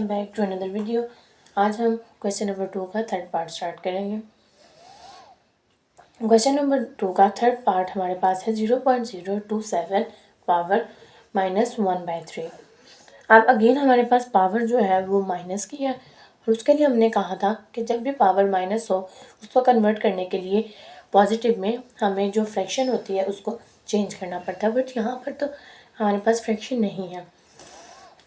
Back to another video. आज हम question number 2 का थर्ड पार्ट स्टार्ट करेंगे। क्वेश्चन नंबर 2 का थर्ड पार्ट हमारे पास है 0.027 पावर -1/3। अब अगेन हमारे पास पावर जो है वो माइनस की है और उसके लिए हमने कहा था कि जब भी पावर माइनस हो उसको कन्वर्ट करने के लिए पॉजिटिव में हमें जो फ्रैक्शन होती है उसको चेंज करना पड़ता है, बट यहाँ पर तो हमारे पास फ्रैक्शन नहीं है।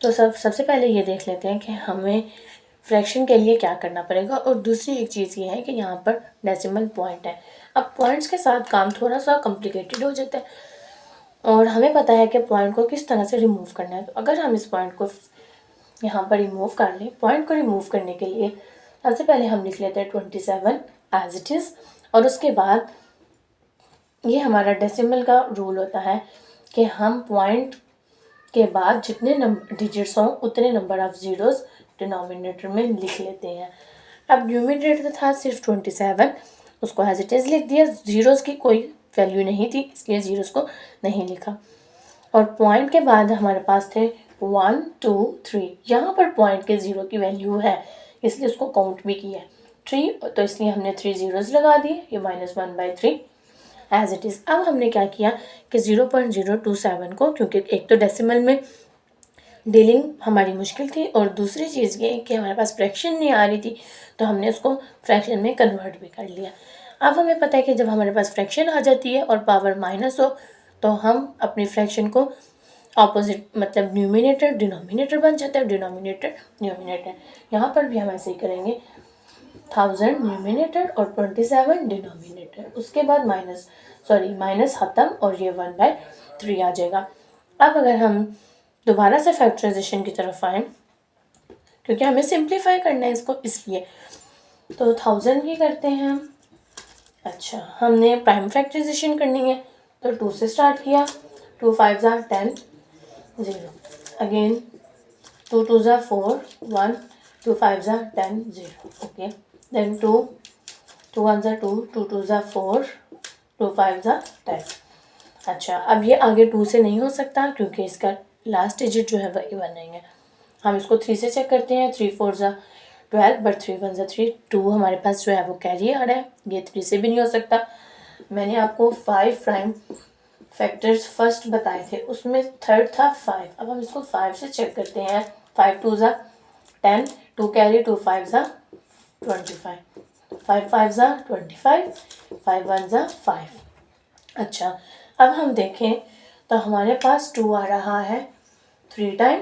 तो सबसे पहले ये देख लेते हैं कि हमें फ्रैक्शन के लिए क्या करना पड़ेगा। और दूसरी एक चीज़ ये है कि यहाँ पर डेसिमल पॉइंट है। अब पॉइंट्स के साथ काम थोड़ा सा कॉम्प्लिकेटेड हो जाता है और हमें पता है कि पॉइंट को किस तरह से रिमूव करना है। तो अगर हम इस पॉइंट को यहाँ पर रिमूव कर लें, पॉइंट को रिमूव करने के लिए सबसे पहले हम लिख लेते हैं 27 एज इट इज़। और उसके बाद ये हमारा डेसिमल का रूल होता है कि हम पॉइंट के बाद जितने नंबर डिजिट्स हों उतने नंबर ऑफ ज़ीरोज़ डिनोमिनेटर में लिख लेते हैं। अब न्यूमरेटर था सिर्फ 27, उसको एज इट इज़ लिख दिया। ज़ीरोज़ की कोई वैल्यू नहीं थी इसलिए ज़ीरोज़ को नहीं लिखा। और पॉइंट के बाद हमारे पास थे 1 2 3। यहाँ पर पॉइंट के ज़ीरो की वैल्यू है इसलिए उसको काउंट भी किया 3, तो इसलिए हमने 3 ज़ीरोज़ लगा दिए। ये -1/3 एज इट इज़। अब हमने क्या किया कि 0.027 को, क्योंकि एक तो डेसिमल में डीलिंग हमारी मुश्किल थी और दूसरी चीज़ ये कि हमारे पास फ्रैक्शन नहीं आ रही थी, तो हमने उसको फ्रैक्शन में कन्वर्ट भी कर लिया। अब हमें पता है कि जब हमारे पास फ्रैक्शन आ जाती है और पावर माइनस हो तो हम अपनी फ्रैक्शन को ऑपोजिट, मतलब न्यूमिनेटर डिनोमिनेटर बन जाता है, डिनोमिनेटर न्यूमिनेटर। यहाँ पर भी हम ऐसे ही करेंगे, 1000 न्यूमिनेटर और 27 डिनोमिनेटर। उसके बाद माइनस खत्म और ये 1/3 आ जाएगा। अब अगर हम दोबारा से फैक्टराइजेशन की तरफ आए, क्योंकि हमें सिंप्लीफाई करना है इसको, इसलिए तो 1000 की करते हैं हम। अच्छा, हमने प्राइम फैक्टराइजेशन करनी है तो 2 से स्टार्ट किया। 2 5 are 10, 0 again 2 2 are 4 1, 2 5 are 10, 0 okay. Then 2 2 1 are 2, 2 2 are 4, 2 5 are 10। अच्छा, अब ये आगे 2 से नहीं हो सकता क्योंकि इसका लास्ट डिजिट जो है वह इवन नहीं है। हम इसको 3 से चेक करते हैं। 3 4 are 12 बट 3 1 are 3। 2 हमारे पास जो है वो कैरी आ रहा है, ये 3 से भी नहीं हो सकता। मैंने आपको 5 प्राइम फैक्टर्स फर्स्ट बताए थे, उसमें थर्ड था 5। अब हम इसको 5 से चेक करते हैं। 5 2 are 10, 2 carry, 2 5 are 25, 5 5 are 25, 5 1 are 5। अच्छा, अब हम देखें तो हमारे पास 2 आ रहा है 3 टाइम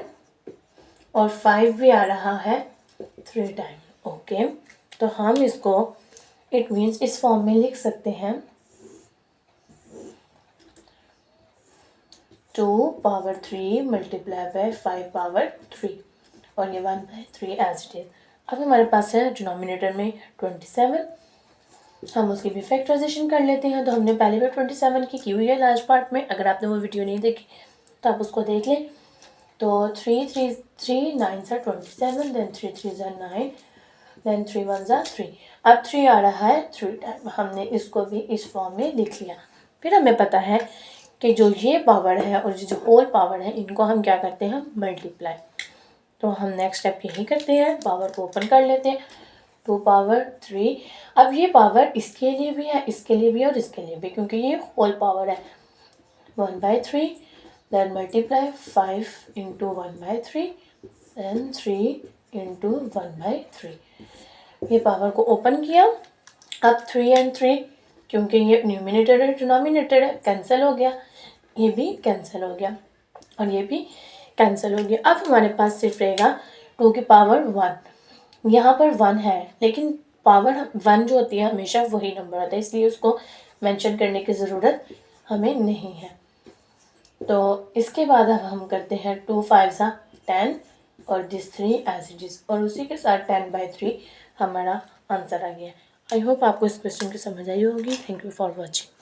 और 5 भी आ रहा है 3 टाइम। ओके, तो हम इसको इट मीन्स इस फॉर्म में लिख सकते हैं 2 पावर 3 मल्टीप्लाई बाय 5 पावर 3 और ये 1/3 एज इट इज। अब हमारे पास है डिनोमिनेटर में 27, हम उसकी भी फैक्टराइजेशन कर लेते हैं। तो हमने पहले भी 27 की हुई है लास्ट पार्ट में, अगर आपने वो वीडियो नहीं देखी तो आप उसको देख लें। तो 3 3 3 9 are 27, then 3 3 are 9, then 3 1 are 3। अब 3 आ रहा है 3 टाइम, हमने इसको भी इस फॉर्म में लिख लिया। फिर हमें पता है कि जो ये पावर है और जो होल पावर है इनको हम क्या करते हैं, मल्टीप्लाई। तो हम नेक्स्ट स्टेप यही करते हैं, पावर को ओपन कर लेते हैं। 2 पावर 3। अब ये पावर इसके लिए भी है, इसके लिए भी और इसके लिए भी, क्योंकि ये होल पावर है। 1/3, then multiply 5 into 1/3, then 3 into 1/3। ये पावर को ओपन किया। अब 3 and 3, क्योंकि ये न्यूमिनेटर है डिनोमिनेटर है, कैंसिल हो गया, ये भी कैंसिल हो गया और ये भी कैंसिल हो गया। अब हमारे पास सिर्फ रहेगा 2 की पावर 1। यहाँ पर 1 है लेकिन पावर 1 जो होती है हमेशा वही नंबर होता है, इसलिए उसको मेंशन करने की ज़रूरत हमें नहीं है। तो इसके बाद अब हम करते हैं 2 5 are 10 और दिस 3 एज इट इज़, और उसी के साथ 10/3 हमारा आंसर आ गया। आई होप आपको इस क्वेश्चन की समझ आई होगी। Thank you for watching.